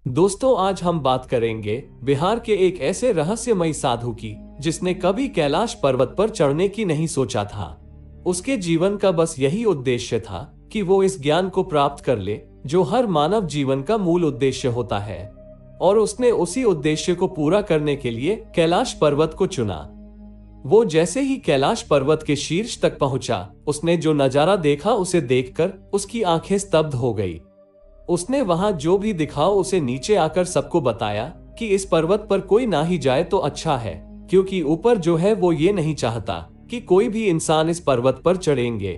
दोस्तों, आज हम बात करेंगे बिहार के एक ऐसे रहस्यमयी साधु की जिसने कभी कैलाश पर्वत पर चढ़ने की नहीं सोचा था। उसके जीवन का बस यही उद्देश्य था कि वो इस ज्ञान को प्राप्त कर ले जो हर मानव जीवन का मूल उद्देश्य होता है, और उसने उसी उद्देश्य को पूरा करने के लिए कैलाश पर्वत को चुना। वो जैसे ही कैलाश पर्वत के शीर्ष तक पहुंचा, उसने जो नजारा देखा उसे देखकर उसकी आंखें स्तब्ध हो गई। उसने वहां जो भी दिखा उसे नीचे आकर सबको बताया कि इस पर्वत पर कोई ना ही जाए तो अच्छा है, क्योंकि ऊपर जो है वो ये नहीं चाहता कि कोई भी इंसान इस पर्वत पर चढ़ेंगे।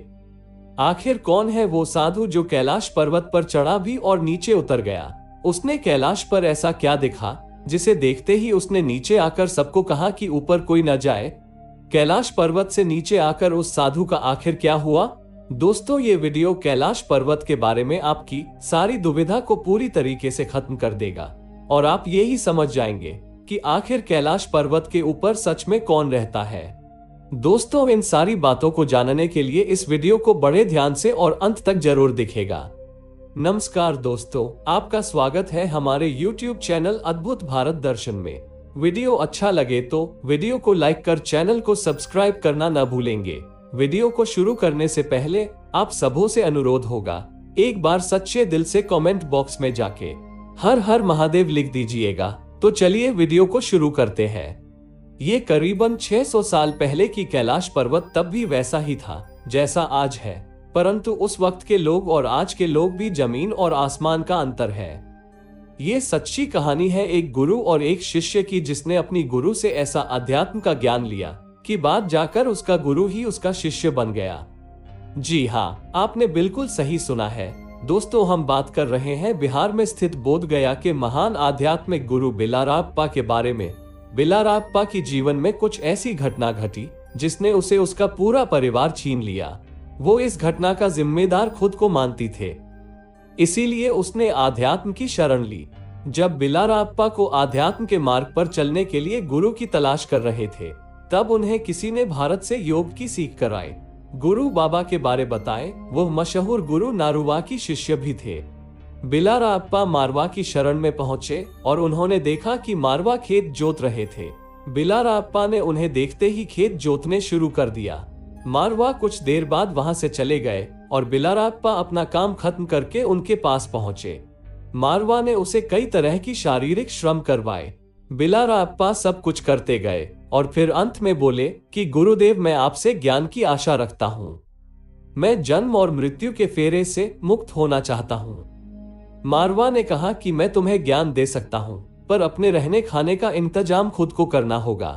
आखिर कौन है वो साधु जो कैलाश पर्वत पर चढ़ा भी और नीचे उतर गया? उसने कैलाश पर ऐसा क्या देखा जिसे देखते ही उसने नीचे आकर सबको कहा कि ऊपर कोई न जाए? कैलाश पर्वत से नीचे आकर उस साधु का आखिर क्या हुआ? दोस्तों, ये वीडियो कैलाश पर्वत के बारे में आपकी सारी दुविधा को पूरी तरीके से खत्म कर देगा और आप ये ही समझ जाएंगे कि आखिर कैलाश पर्वत के ऊपर सच में कौन रहता है। दोस्तों, इन सारी बातों को जानने के लिए इस वीडियो को बड़े ध्यान से और अंत तक जरूर दिखेगा। नमस्कार दोस्तों, आपका स्वागत है हमारे YouTube चैनल अद्भुत भारत दर्शन में। वीडियो अच्छा लगे तो वीडियो को लाइक कर चैनल को सब्सक्राइब करना न भूलेंगे। वीडियो को शुरू करने से पहले आप सबों से अनुरोध होगा, एक बार सच्चे दिल से कमेंट बॉक्स में जाके हर हर महादेव लिख दीजिएगा। तो चलिए वीडियो को शुरू करते हैं। ये करीबन 600 साल पहले की कैलाश पर्वत तब भी वैसा ही था जैसा आज है, परंतु उस वक्त के लोग और आज के लोग भी जमीन और आसमान का अंतर है। ये सच्ची कहानी है एक गुरु और एक शिष्य की, जिसने अपनी गुरु से ऐसा अध्यात्म का ज्ञान लिया कि बाद जाकर उसका गुरु ही उसका शिष्य बन गया। जी हाँ, आपने बिल्कुल सही सुना है दोस्तों, हम बात कर रहे हैं बिहार में स्थित बोध गया के महान आध्यात्मिक गुरु बिलाराप्पा के बारे में। बिलाराप्पा की जीवन में कुछ ऐसी घटना घटी जिसने उसे उसका पूरा परिवार छीन लिया। वो इस घटना का जिम्मेदार खुद को मानती थे, इसीलिए उसने आध्यात्म की शरण ली। जब बिलाराप्पा को आध्यात्म के मार्ग पर चलने के लिए गुरु की तलाश कर रहे थे, तब उन्हें किसी ने भारत से योग की सीख कराई। गुरु बाबा के बारे बताए, वो मशहूर गुरु नारुवा की शिष्य भी थे। बिलाराप्पा मारवा की शरण में पहुंचे और उन्होंने देखा कि मारवा खेत जोत रहे थे। बिलाराप्पा ने उन्हें देखते ही खेत जोतने शुरू कर दिया। मारवा कुछ देर बाद वहां से चले गए और बिलाराप्पा अपना काम खत्म करके उनके पास पहुंचे। मारवा ने उसे कई तरह की शारीरिक श्रम करवाए। बिलाराप्पा सब कुछ करते गए और फिर अंत में बोले कि गुरुदेव, मैं आपसे ज्ञान की आशा रखता हूँ। मैं जन्म और मृत्यु के फेरे से मुक्त होना चाहता हूँ। मारवा ने कहा कि मैं तुम्हें ज्ञान दे सकता हूँ, पर अपने रहने खाने का इंतजाम खुद को करना होगा।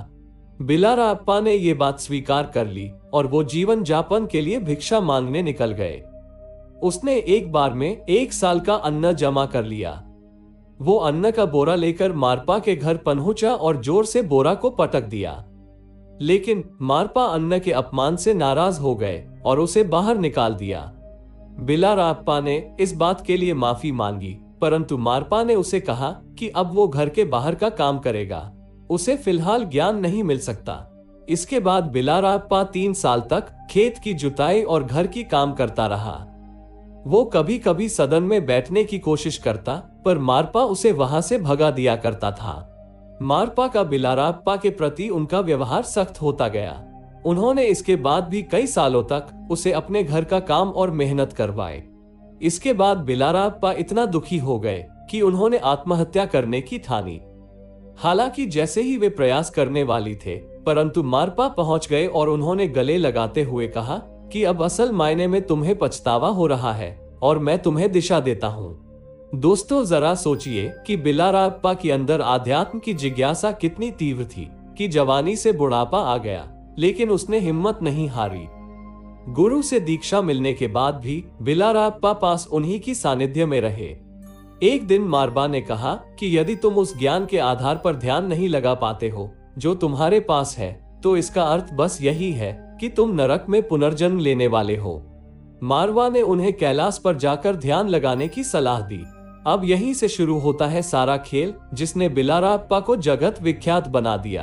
बिलाराप्पा ने ये बात स्वीकार कर ली और वो जीवन यापन के लिए भिक्षा मांगने निकल गए। उसने एक बार में 1 साल का अन्न जमा कर लिया। वो अन्न का बोरा लेकर मारपा के घर पहुंचा और जोर से बोरा को पटक दिया, लेकिन मारपा अन्न के अपमान से नाराज हो गए और उसे बाहर निकाल दिया। बिलाराप्पा ने इस बात के लिए माफी मांगी, परंतु मारपा ने उसे कहा कि अब वो घर के बाहर का काम करेगा, उसे फिलहाल ज्ञान नहीं मिल सकता। इसके बाद बिलाराप्पा 3 साल तक खेत की जुताई और घर की काम करता रहा। वो कभी कभी सदन में बैठने की कोशिश करता, पर मारपा उसे वहां से भगा दिया करता था। मारपा का बिलाराप्पा के प्रति उनका व्यवहार सख्त होता गया। उन्होंने इसके बाद भी कई सालों तक उसे अपने घर का काम और मेहनत करवाए। इसके बाद बिलाराप्पा इतना दुखी हो गए कि उन्होंने आत्महत्या करने की ठानी। हालांकि जैसे ही वे प्रयास करने वाली थे, परंतु मारपा पहुंच गए और उन्होंने गले लगाते हुए कहा कि अब असल मायने में तुम्हें पछतावा हो रहा है और मैं तुम्हें दिशा देता हूँ। दोस्तों, जरा सोचिए कि बिलाराप्पा के अंदर आध्यात्म की जिज्ञासा कितनी तीव्र थी कि जवानी से बुढ़ापा आ गया, लेकिन उसने हिम्मत नहीं हारी। गुरु से दीक्षा मिलने के बाद भी बिलाराप्पा पास उन्हीं की सानिध्य में रहे। एक दिन मारबा ने कहा कि यदि तुम उस ज्ञान के आधार पर ध्यान नहीं लगा पाते हो जो तुम्हारे पास है, तो इसका अर्थ बस यही है कि तुम नरक में पुनर्जन्म लेने वाले हो। मारवा ने उन्हें कैलाश पर जाकर ध्यान लगाने की सलाह दी। अब यहीं से शुरू होता है सारा खेल, जिसने बिलाराप्पा को जगत विख्यात बना दिया।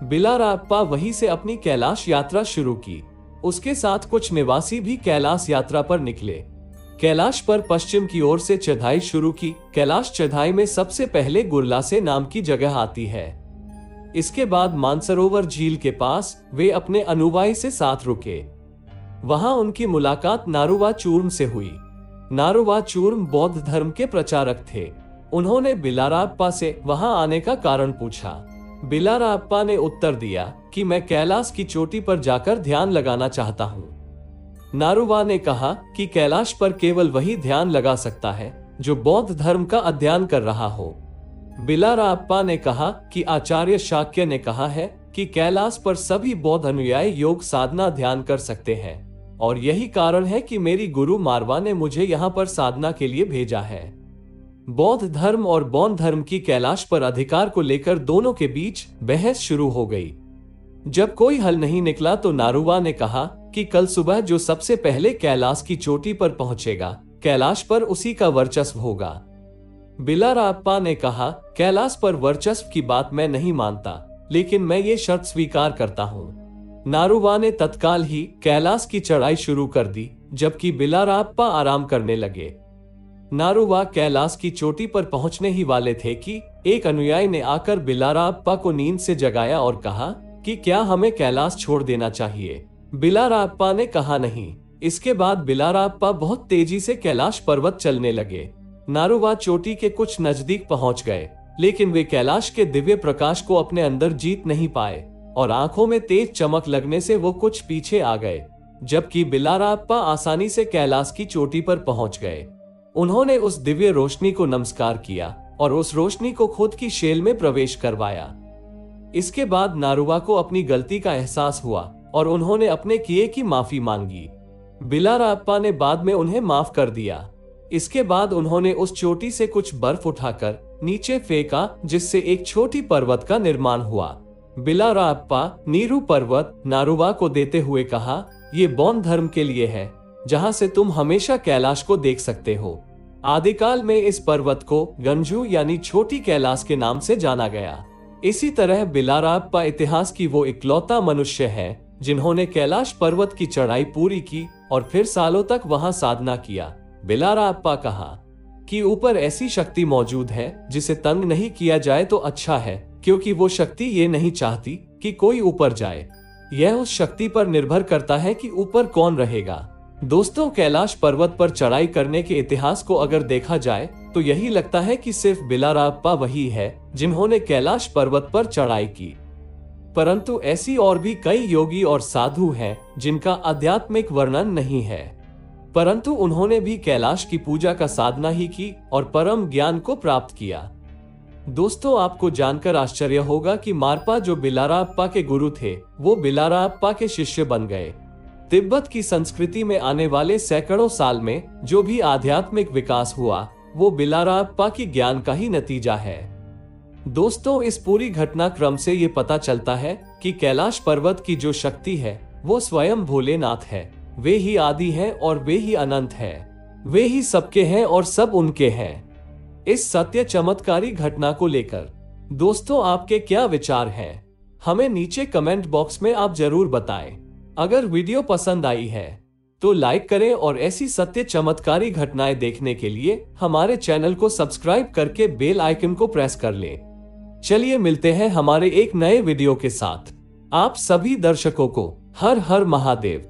बिलाराप्पा वहीं से अपनी कैलाश यात्रा शुरू की। उसके साथ कुछ निवासी भी कैलाश यात्रा पर निकले। कैलाश पर पश्चिम की ओर से चढ़ाई शुरू की। कैलाश चढ़ाई में सबसे पहले गुरलासे नाम की जगह आती है। इसके बाद मानसरोवर झील के पास वे अपने अनुयायी से साथ रुके। वहां उनकी मुलाकात नारुवा चूर्म से हुई। नारुवा चूर्म बौद्ध धर्म के प्रचारक थे। उन्होंने बिलाराप्पा से वहां आने का कारण पूछा। बिलाराप्पा ने उत्तर दिया कि मैं कैलाश की चोटी पर जाकर ध्यान लगाना चाहता हूँ। नारुवा ने कहा कि कैलाश पर केवल वही ध्यान लगा सकता है जो बौद्ध धर्म का अध्ययन कर रहा हो। बिलाराप्पा ने कहा कि आचार्य शाक्य ने कहा है कि कैलाश पर सभी बौद्ध अनुयायी योग साधना ध्यान कर सकते हैं और यही कारण है कि मेरी गुरु मारवा ने मुझे यहाँ पर साधना के लिए भेजा है। बौद्ध धर्म और बौद्ध धर्म की कैलाश पर अधिकार को लेकर दोनों के बीच बहस शुरू हो गई। जब कोई हल नहीं निकला तो नारुवा ने कहा कि कल सुबह जो सबसे पहले कैलाश की चोटी पर पहुंचेगा, कैलाश पर उसी का वर्चस्व होगा। बिलाराप्पा ने कहा, कैलाश पर वर्चस्व की बात मैं नहीं मानता, लेकिन मैं ये शर्त स्वीकार करता हूँ। नारुवा ने तत्काल ही कैलाश की चढ़ाई शुरू कर दी, जबकि बिलाराप्पा आराम करने लगे। नारुवा कैलाश की चोटी पर पहुंचने ही वाले थे कि एक अनुयायी ने आकर बिलाराप्पा को नींद से जगाया और कहा कि क्या हमें कैलाश छोड़ देना चाहिए। बिलाराप्पा ने कहा नहीं। इसके बाद बिलाराप्पा बहुत तेजी से कैलाश पर्वत चलने लगे। नारुवा चोटी के कुछ नजदीक पहुंच गए, लेकिन वे कैलाश के दिव्य प्रकाश को अपने अंदर जीत नहीं पाए और आंखों में तेज चमक लगने से वो कुछ पीछे आ गए, जबकि बिलाराप्पा आसानी से कैलाश की चोटी पर पहुंच गए। उन्होंने उस दिव्य रोशनी को नमस्कार किया और उस रोशनी को खुद की शेल में प्रवेश करवाया। इसके बाद नारुवा को अपनी गलती का एहसास हुआ और उन्होंने अपने किए की माफी मांगी। बिलाराप्पा ने बाद में उन्हें माफ कर दिया। इसके बाद उन्होंने उस चोटी से कुछ बर्फ उठाकर नीचे फेंका, जिससे एक छोटी पर्वत का निर्माण हुआ। बिलाराप्पा नीरू पर्वत नारुवा को देते हुए कहा, ये बौद्ध धर्म के लिए है, जहां से तुम हमेशा कैलाश को देख सकते हो। आदिकाल में इस पर्वत को गंजू यानी छोटी कैलाश के नाम से जाना गया। इसी तरह बिलाराप्पा इतिहास की वो इकलौता मनुष्य है जिन्होंने कैलाश पर्वत की चढ़ाई पूरी की और फिर सालों तक वहां साधना किया। बिलाराप्पा कहा कि ऊपर ऐसी शक्ति मौजूद है जिसे तंग नहीं किया जाए तो अच्छा है, क्योंकि वो शक्ति ये नहीं चाहती कि कोई ऊपर जाए। यह उस शक्ति पर निर्भर करता है कि ऊपर कौन रहेगा। दोस्तों, कैलाश पर्वत पर चढ़ाई करने के इतिहास को अगर देखा जाए तो यही लगता है कि सिर्फ बिलाराप्पा वही है जिन्होंने कैलाश पर्वत पर चढ़ाई की, परंतु ऐसी और भी कई योगी और साधु हैं जिनका आध्यात्मिक वर्णन नहीं है, परंतु उन्होंने भी कैलाश की पूजा का साधना ही की और परम ज्ञान को प्राप्त किया। दोस्तों, आपको जानकर आश्चर्य होगा कि मारपा जो बिलाराप्पा के गुरु थे, वो बिलाराप्पा के शिष्य बन गए। तिब्बत की संस्कृति में आने वाले सैकड़ों साल में जो भी आध्यात्मिक विकास हुआ, वो बिलाराप्पा की ज्ञान का ही नतीजा है। दोस्तों, इस पूरी घटनाक्रम से ये पता चलता है कि कैलाश पर्वत की जो शक्ति है वो स्वयं भोलेनाथ है। वे ही आदि हैं और वे ही अनंत हैं। वे ही सबके हैं और सब उनके हैं। इस सत्य चमत्कारी घटना को लेकर दोस्तों आपके क्या विचार हैं? हमें नीचे कमेंट बॉक्स में आप जरूर बताएं। अगर वीडियो पसंद आई है तो लाइक करें और ऐसी सत्य चमत्कारी घटनाएं देखने के लिए हमारे चैनल को सब्सक्राइब करके बेल आइकन को प्रेस कर लें। चलिए मिलते हैं हमारे एक नए वीडियो के साथ। आप सभी दर्शकों को हर हर महादेव।